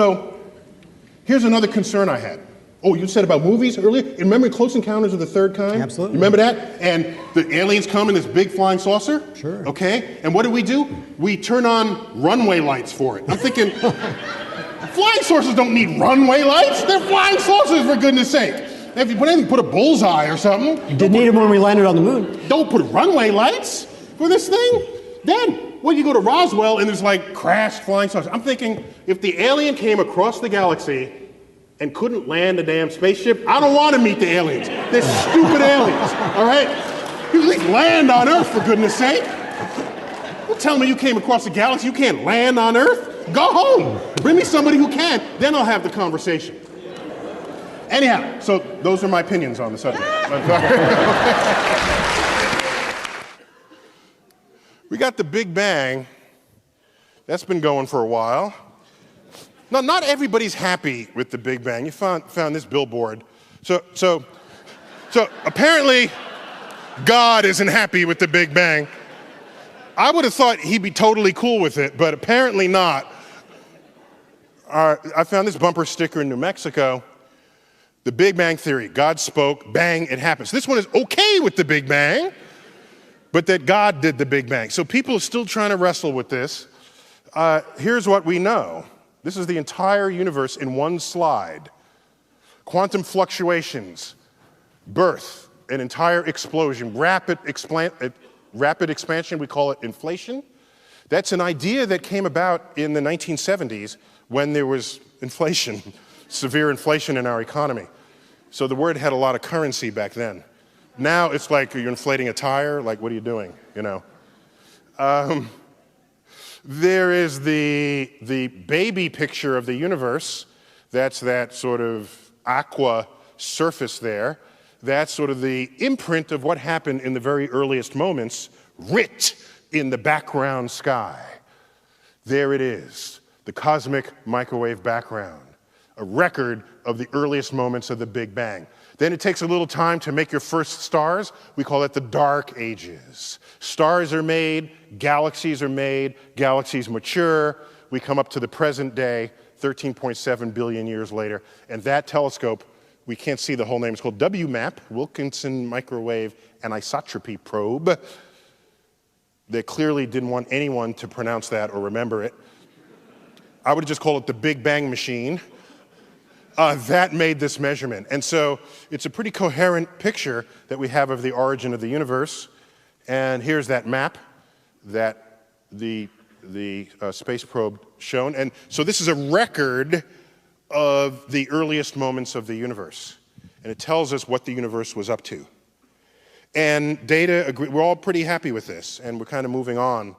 So here's another concern I had. Oh, you said about movies earlier? Remember Close Encounters of the Third Kind? Absolutely. Remember that? And the aliens come in this big flying saucer? Sure. Okay, and what do? We turn on runway lights for it. I'm thinking, flying saucers don't need runway lights. They're flying saucers, for goodness sake. If you put anything, put a bullseye or something. You did need them when we landed on the moon. Don't put runway lights for this thing. Then, well, you go to Roswell and there's like crashed flying saucers. I'm thinking, if the alien came across the galaxy and couldn't land a damn spaceship, I don't want to meet the aliens. They're stupid aliens, all right? You at least land on Earth, for goodness sake. Don't tell me you came across the galaxy, you can't land on Earth. Go home. Bring me somebody who can, then I'll have the conversation. Anyhow, so those are my opinions on the subject. We got the Big Bang. That's been going for a while. Now, not everybody's happy with the Big Bang. You found this billboard. So apparently, God isn't happy with the Big Bang. I would have thought he'd be totally cool with it, but apparently not. I found this bumper sticker in New Mexico. The Big Bang Theory. God spoke, bang, it happens. This one is okay with the Big Bang, but that God did the Big Bang. So people are still trying to wrestle with this. Here's what we know. This is the entire universe in one slide. Quantum fluctuations, birth, an entire explosion, rapid expansion, we call it inflation. That's an idea that came about in the 1970s when there was inflation, severe inflation in our economy. So the word had a lot of currency back then. Now it's like you're inflating a tire, like what are you doing, you know? There is the baby picture of the universe. That's that sort of aqua surface there. That's sort of the imprint of what happened in the very earliest moments, writ in the background sky. There it is, the cosmic microwave background, a record of the earliest moments of the Big Bang. Then it takes a little time to make your first stars. We call it the dark ages. Stars are made, galaxies mature. We come up to the present day, 13.7 billion years later. And that telescope, we can't see the whole name, it's called WMAP, Wilkinson Microwave Anisotropy Probe. They clearly didn't want anyone to pronounce that or remember it. I would just call it the Big Bang Machine. That made this measurement. And so it's a pretty coherent picture that we have of the origin of the universe. And here's that map that the space probe shown. And so this is a record of the earliest moments of the universe. And it tells us what the universe was up to. And data agree, we're all pretty happy with this, and we're kind of moving on.